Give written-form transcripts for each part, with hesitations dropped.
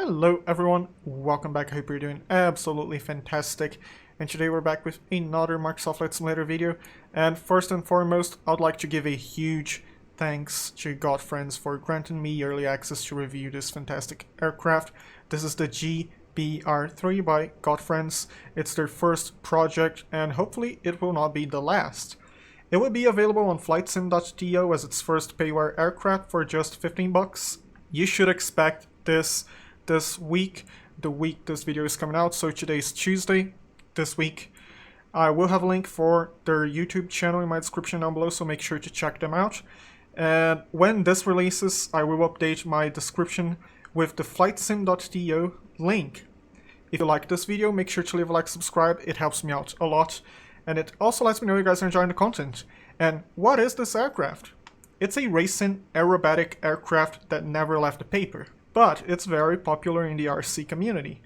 Hello everyone, welcome back. I hope you're doing absolutely fantastic. And today we're back with another Microsoft Flight Simulator video. And first and foremost, I'd like to give a huge thanks to Godfriends for granting me early access to review this fantastic aircraft. This is the GBR3 by Godfriends. It's their first project and hopefully it will not be the last. It will be available on flightsim.to as its first payware aircraft for just 15 bucks. You should expect this week, the week this video is coming out, so today's Tuesday, this week. I will have a link for their YouTube channel in my description down below, so make sure to check them out. And when this releases, I will update my description with the flightsim.to link. If you like this video, make sure to leave a like, subscribe, it helps me out a lot. And it also lets me know you guys are enjoying the content. And what is this aircraft? It's a racing aerobatic aircraft that never left the paper, but it's very popular in the RC community.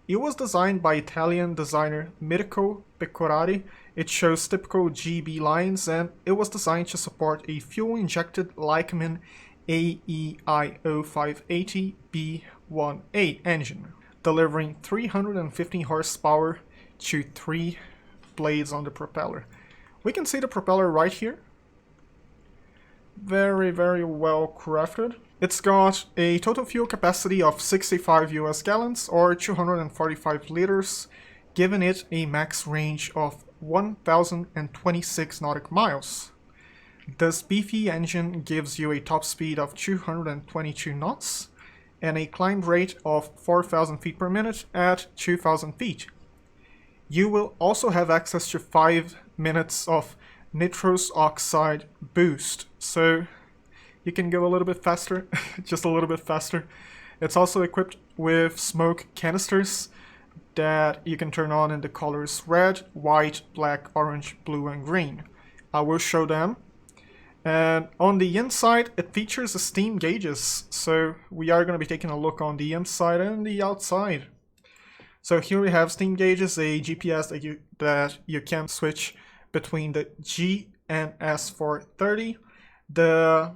It was designed by Italian designer Mirko Pecorari. It shows typical GB lines, and it was designed to support a fuel-injected Lycoming AEIO 580 B1A engine, delivering 315 horsepower to 3 blades on the propeller. We can see the propeller right here. Very well crafted. It's got a total fuel capacity of 65 US gallons or 245 liters, giving it a max range of 1026 nautical miles. This beefy engine gives you a top speed of 222 knots and a climb rate of 4,000 feet per minute at 2,000 feet. You will also have access to 5 minutes of nitrous oxide boost, so you can go a little bit faster, just a little bit faster. It's also equipped with smoke canisters that you can turn on in the colors red, white, black, orange, blue, and green. I will show them. And on the inside, it features the steam gauges, so we are going to be taking a look on the inside and the outside. So here we have steam gauges, a GPS that you can switch between the G and S430, the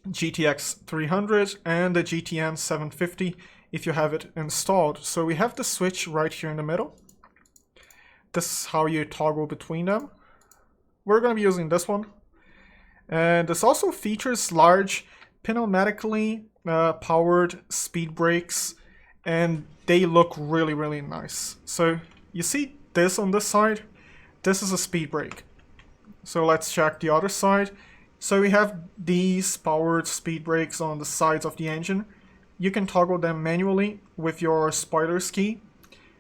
GTX 300, and the GTN 750 if you have it installed. So we have the switch right here in the middle. This is how you toggle between them. We're going to be using this one. And this also features large pneumatically powered speed brakes, and they look really nice. So you see this on this side? This is a speed brake. So let's check the other side. So we have these powered speed brakes on the sides of the engine. You can toggle them manually with your spoilers key,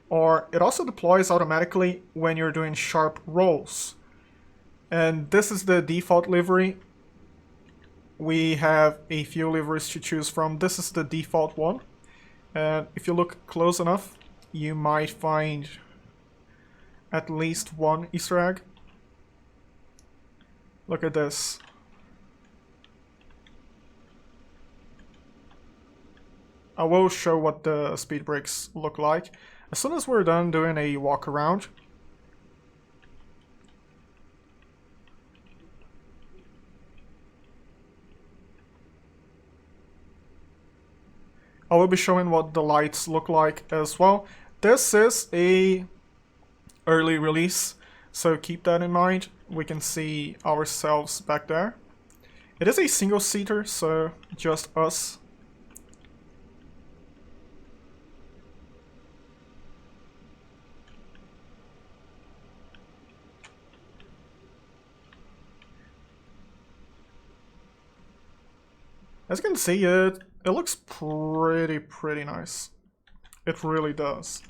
or it also deploys automatically when you're doing sharp rolls. And this is the default livery. We have a few liveries to choose from. This is the default one. And if you look close enough, you might find at least one Easter egg. Look at this. I will show what the speed brakes look like as soon as we're done doing a walk around. I will be showing what the lights look like as well. This is a early release, so keep that in mind. We can see ourselves back there. It is a single seater, so just us. As you can see, it looks pretty nice. It really does.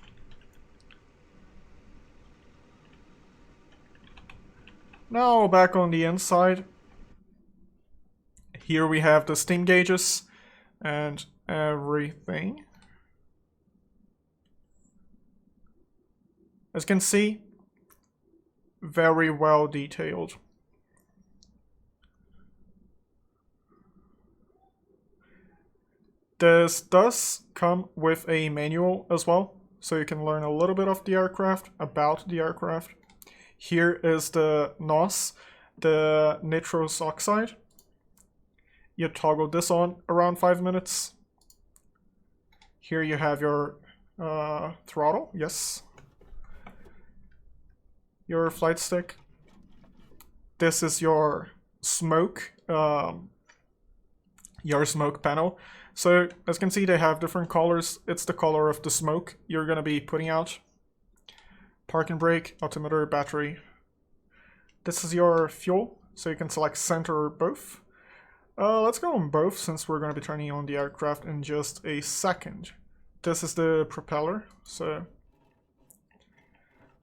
Now back on the inside. Here we have the steam gauges and everything. As you can see, very well detailed. This does come with a manual as well, so you can learn a little bit of the aircraft, about the aircraft. Here is the NOS, the nitrous oxide. You toggle this on around 5 minutes. Here you have your throttle, yes. Your flight stick. This is your smoke, panel. So as you can see, they have different colors. It's the color of the smoke you're gonna be putting out. Park and brake, altimeter, battery. This is your fuel, so you can select center or both. Let's go on both since we're gonna be turning on the aircraft in just a second. This is the propeller, so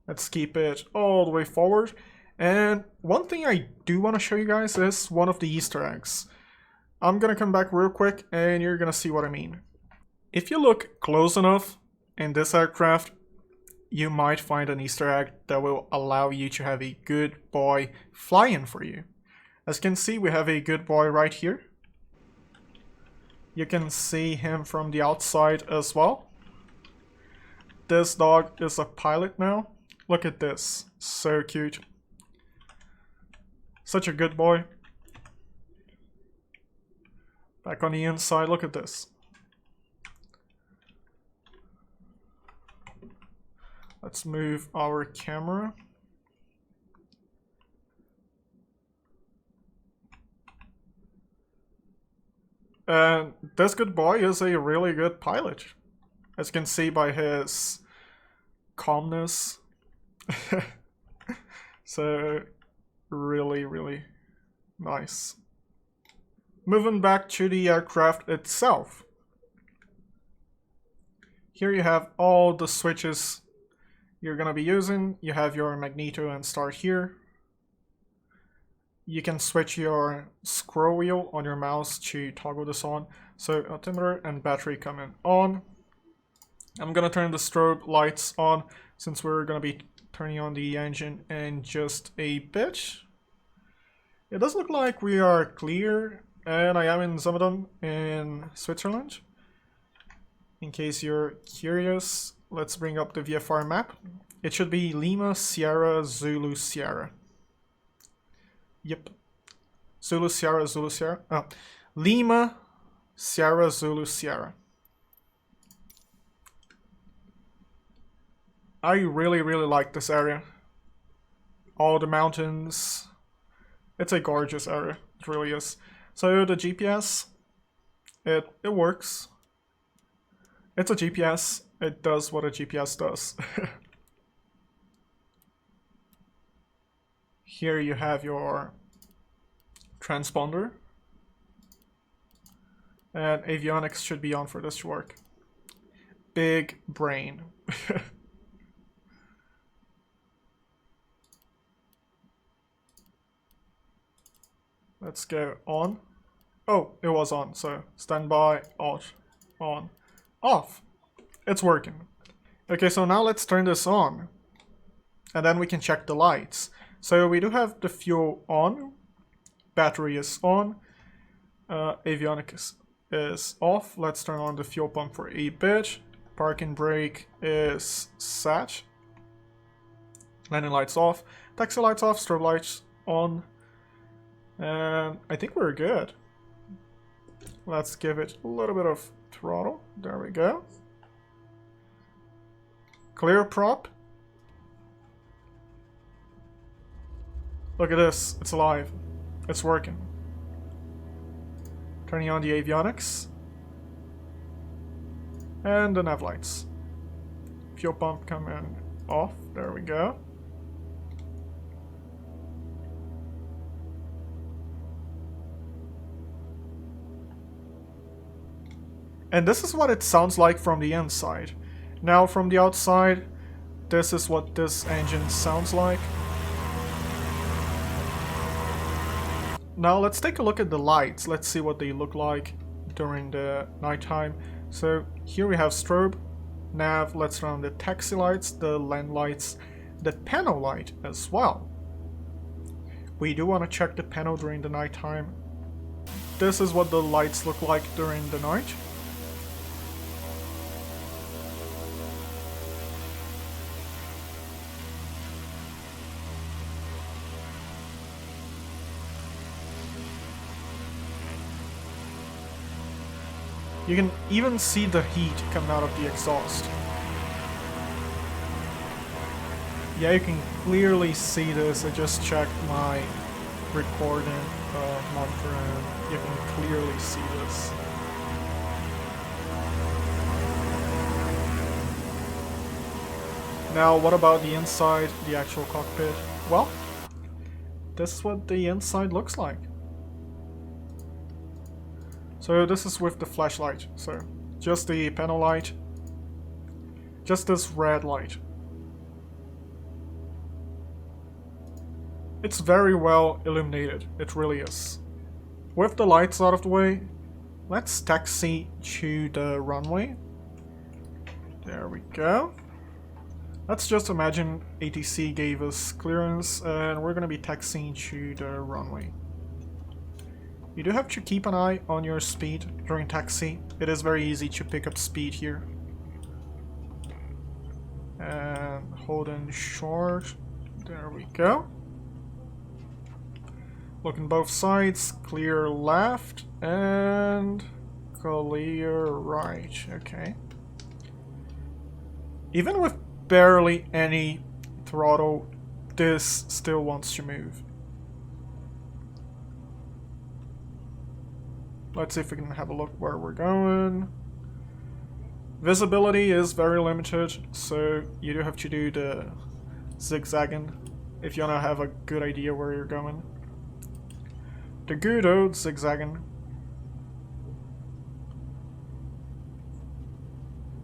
let's keep it all the way forward. And one thing I do want to show you guys is one of the Easter eggs. I'm gonna come back real quick and you're gonna see what I mean. If you look close enough in this aircraft, you might find an Easter egg that will allow you to have a good boy fly-in for you. As you can see, we have a good boy right here. You can see him from the outside as well. This dog is a pilot now. Look at this, so cute. Such a good boy. Back on the inside, look at this. Let's move our camera. And this good boy is a really good pilot. As you can see by his calmness. So, really nice. Moving back to the aircraft itself. Here you have all the switches you're gonna be using. You have your magneto and start here. You can switch your scroll wheel on your mouse to toggle this on. So altimeter and battery coming on. I'm gonna turn the strobe lights on since we're gonna be turning on the engine in just a bit. It does look like we are clear, and I am in Zaventem in Switzerland. In case you're curious, let's bring up the VFR map. It should be Lima, Sierra, Zulu, Sierra. Yep. Zulu, Sierra, Zulu, Sierra. Oh. Lima, Sierra, Zulu, Sierra. I really like this area. All the mountains. It's a gorgeous area. It really is. So the GPS, it works. It's a GPS. It does what a GPS does. Here you have your transponder. And avionics should be on for this to work. Big brain. Let's go on. Oh, it was on, so standby, off, on, off. It's working. Okay, so now let's turn this on. And then we can check the lights. So we do have the fuel on. Battery is on. Avionics is off. Let's turn on the fuel pump for a bit. Park and brake is set. Landing lights off. Taxi lights off. Strobe lights on. And I think we're good. Let's give it a little bit of throttle. There we go. Clear prop. Look at this. It's alive. It's working. Turning on the avionics. And the nav lights. Fuel pump coming off. There we go. And this is what it sounds like from the inside. Now from the outside, this is what this engine sounds like. Now let's take a look at the lights. Let's see what they look like during the nighttime. So here we have strobe, nav, let's turn on the taxi lights, the land lights, the panel light as well. We do want to check the panel during the nighttime. This is what the lights look like during the night. You can even see the heat coming out of the exhaust. Yeah, you can clearly see this. I just checked my recording monitor and you can clearly see this. Now, what about the inside, the actual cockpit? Well, this is what the inside looks like. So this is with the flashlight, so just the panel light, just this red light. It's very well illuminated, it really is. With the lights out of the way, let's taxi to the runway. There we go. Let's just imagine ATC gave us clearance and we're gonna be taxiing to the runway. You do have to keep an eye on your speed during taxi. It is very easy to pick up speed here. And hold in short. There we go. Look on both sides. Clear left and clear right. Okay. Even with barely any throttle, this still wants to move. Let's see if we can have a look where we're going. Visibility is very limited, so you do have to do the zigzagging if you want to have a good idea where you're going. The good old zigzagging.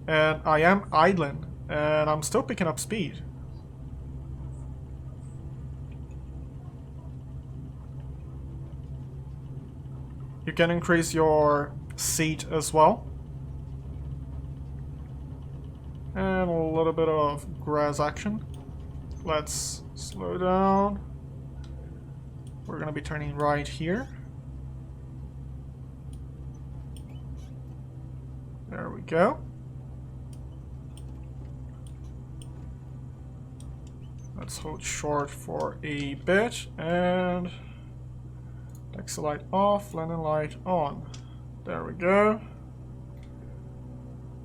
And I am idling, and I'm still picking up speed. You can increase your seat as well. And a little bit of grass action. Let's slow down. We're gonna be turning right here. There we go. Let's hold short for a bit and taxi light off, landing light on. There we go.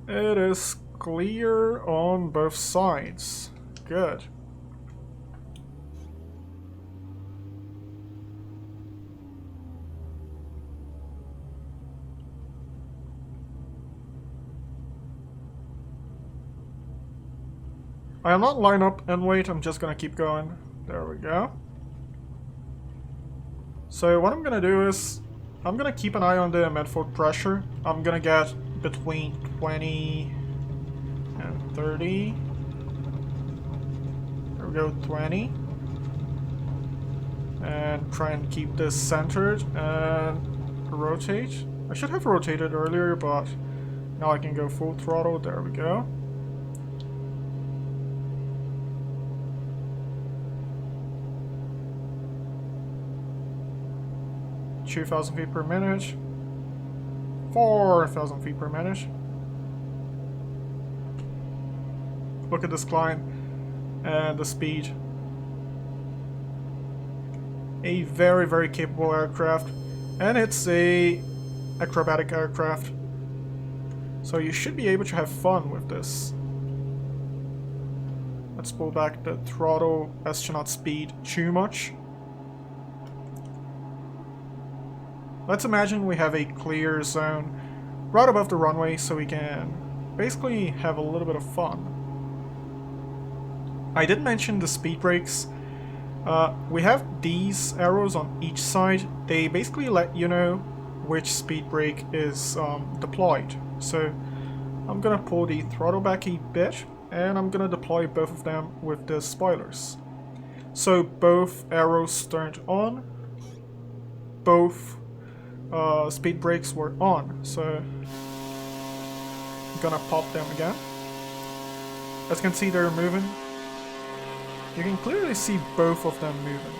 It is clear on both sides. Good. I am not line up and wait, I'm just gonna keep going. There we go. So what I'm gonna do is, I'm gonna keep an eye on the manifold pressure. I'm gonna get between 20 and 30. There we go, 20. And try and keep this centered and rotate. I should have rotated earlier, but now I can go full throttle. There we go. (2,000 feet per minute), 4,000 feet per minute. Look at this climb and the speed. A very, very capable aircraft, and it's a acrobatic aircraft, so you should be able to have fun with this. Let's pull back the throttle as to not speed too much. Let's imagine we have a clear zone right above the runway so we can basically have a little bit of fun. I did mention the speed brakes. We have these arrows on each side. They basically let you know which speed brake is deployed. So I'm gonna pull the throttle back a bit and I'm gonna deploy both of them with the spoilers. So both arrows turned on, both speed brakes were on, so I'm gonna pop them again. As you can see, they're moving. You can clearly see both of them moving.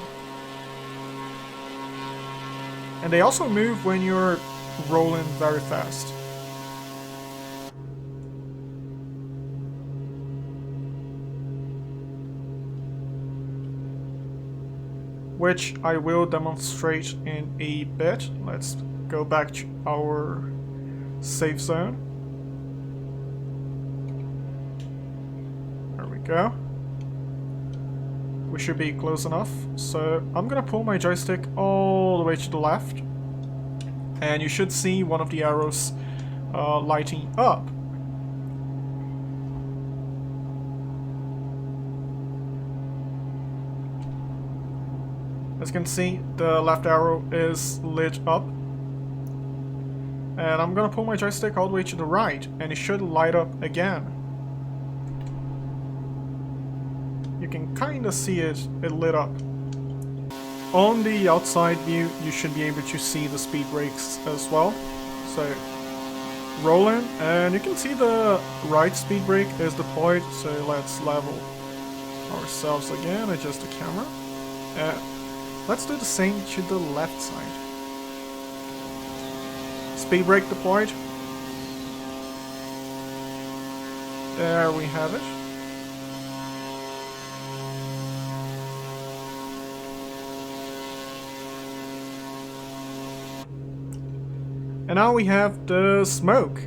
And they also move when you're rolling very fast. Which I will demonstrate in a bit. Let's go back to our safe zone. There we go. We should be close enough. So I'm gonna pull my joystick all the way to the left. And you should see one of the arrows lighting up. As you can see, the left arrow is lit up. And I'm gonna pull my joystick all the way to the right, and it should light up again. You can kinda see it lit up. On the outside view, you should be able to see the speed brakes as well. So, roll in, and you can see the right speed brake is deployed, so let's level ourselves again, adjust the camera. Let's do the same to the left side. Speed brake deployed. There we have it. And now we have the smoke.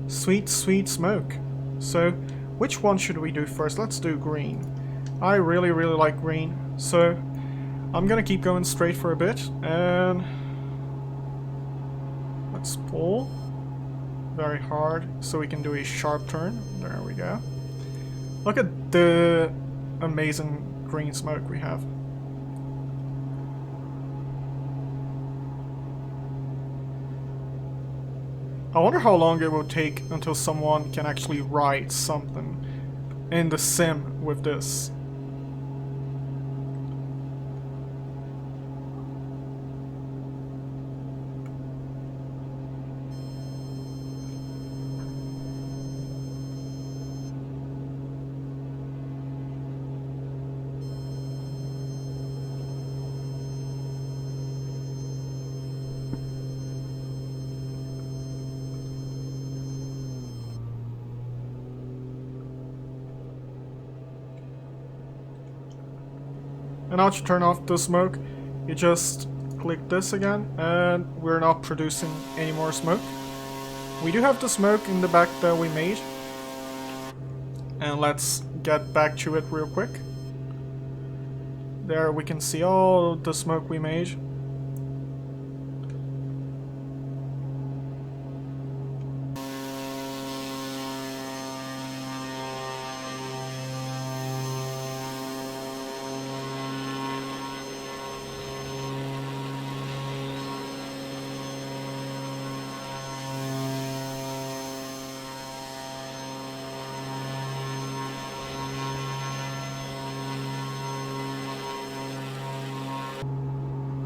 Sweet, sweet smoke. So, which one should we do first? Let's do green. I really, really like green. So, I'm gonna keep going straight for a bit, and let's pull very hard so we can do a sharp turn. There we go. Look at the amazing green smoke we have. I wonder how long it will take until someone can actually write something in the sim with this. And now to turn off the smoke, you just click this again, and we're not producing any more smoke. We do have the smoke in the back that we made, and let's get back to it real quick. There we can see all the smoke we made.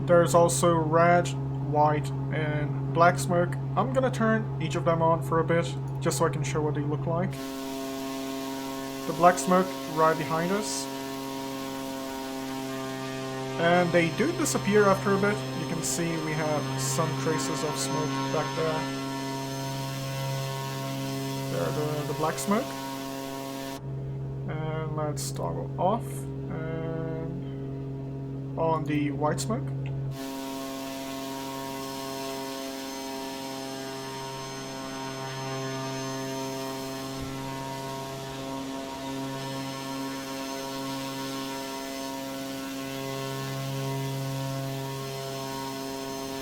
There's also red, white, and black smoke. I'm gonna turn each of them on for a bit, just so I can show what they look like. The black smoke right behind us. And they do disappear after a bit. You can see we have some traces of smoke back there. There, the black smoke. And let's toggle off. And on the white smoke.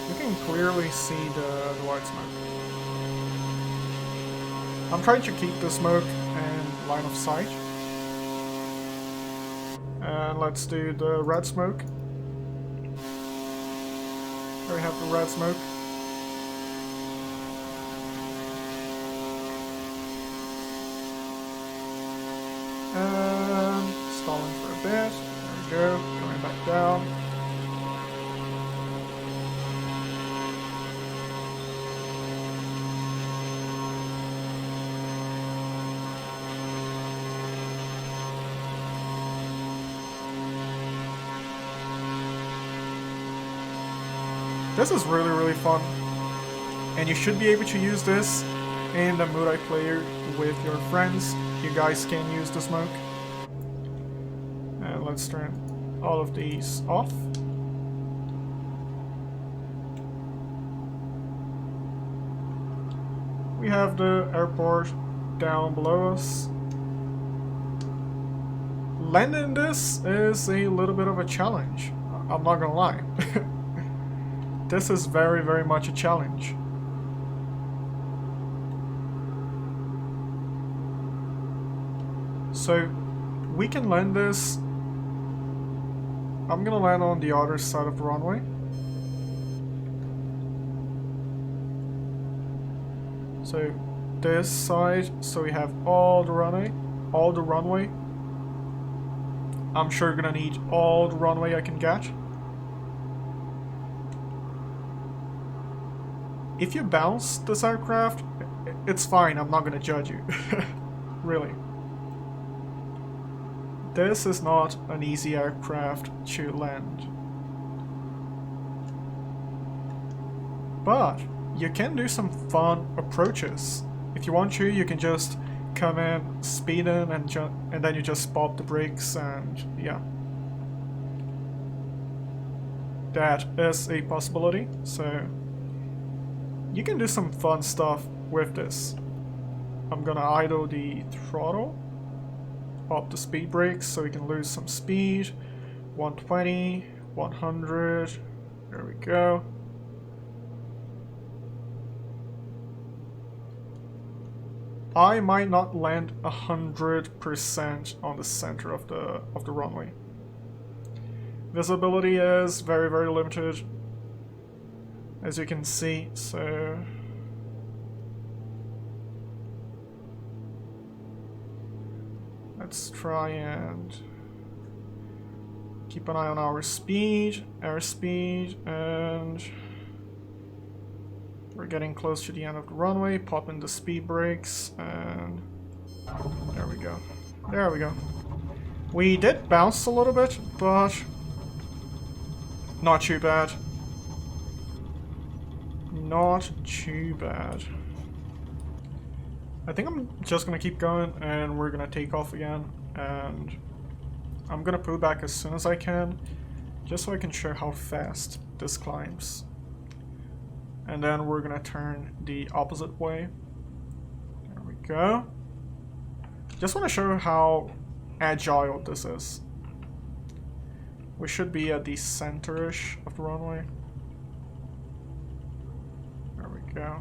You can clearly see the white smoke. I'm trying to keep the smoke in line of sight. And let's do the red smoke. There we have the red smoke. And stalling for a bit. There we go. Going back down. This is really, really fun, and you should be able to use this in the multiplayer with your friends. You guys can use the smoke. And let's turn all of these off. we have the airport down below us. Landing this is a little bit of a challenge. I'm not gonna lie. This is very, very much a challenge. So, we can land this. I'm gonna land on the other side of the runway. So, this side, so we have all the runway. I'm sure you're gonna need all the runway I can get. If you bounce this aircraft, it's fine, I'm not gonna judge you. Really. This is not an easy aircraft to land. But you can do some fun approaches. If you want to, you can just come in, speed in, and then you just pop the brakes, and yeah. That is a possibility, so you can do some fun stuff with this. I'm gonna idle the throttle, pop the speed brakes so we can lose some speed. 120, 100, there we go. I might not land 100% on the center of the runway. Visibility is very, very limited, as you can see, so let's try and keep an eye on our speed, airspeed, and we're getting close to the end of the runway. Pop in the speed brakes, and there we go. There we go. We did bounce a little bit, but not too bad. Not too bad. I think I'm just gonna keep going, and we're gonna take off again, and I'm gonna pull back as soon as I can, just so I can show how fast this climbs. And then we're gonna turn the opposite way. There we go. Just want to show how agile this is. We should be at the center-ish of the runway. There we go.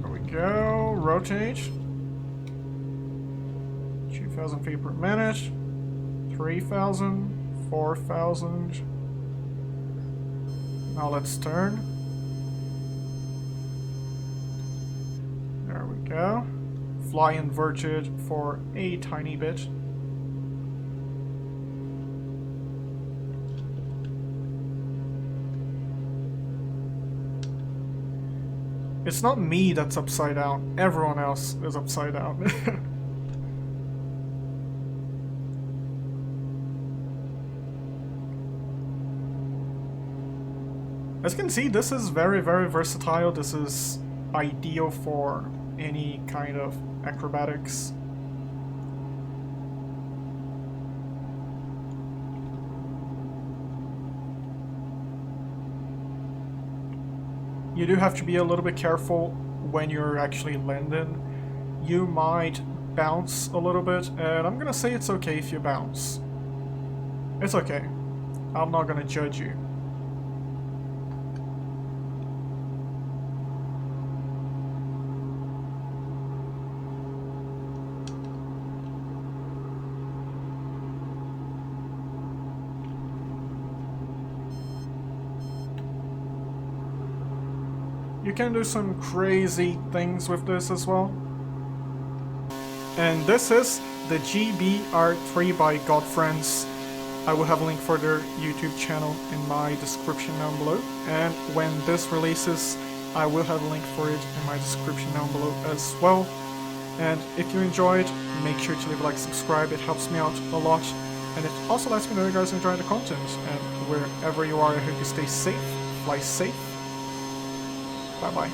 There we go. Rotate. 2,000 feet per minute, 3,000, 4,000. Now let's turn. There we go. Fly inverted for a tiny bit. It's not me that's upside down, everyone else is upside down. As you can see, this is very, very versatile. This is ideal for any kind of acrobatics. You do have to be a little bit careful when you're actually landing. You might bounce a little bit, and I'm gonna say it's okay if you bounce. It's okay. I'm not gonna judge you. You can do some crazy things with this as well. And this is the GBR3 by Godfriends. I will have a link for their YouTube channel in my description down below. And when this releases, I will have a link for it in my description down below as well. And if you enjoyed, make sure to leave a like, subscribe, it helps me out a lot. And it also lets me know you guys enjoy the content. And wherever you are, I hope you stay safe, fly safe. Bye-bye.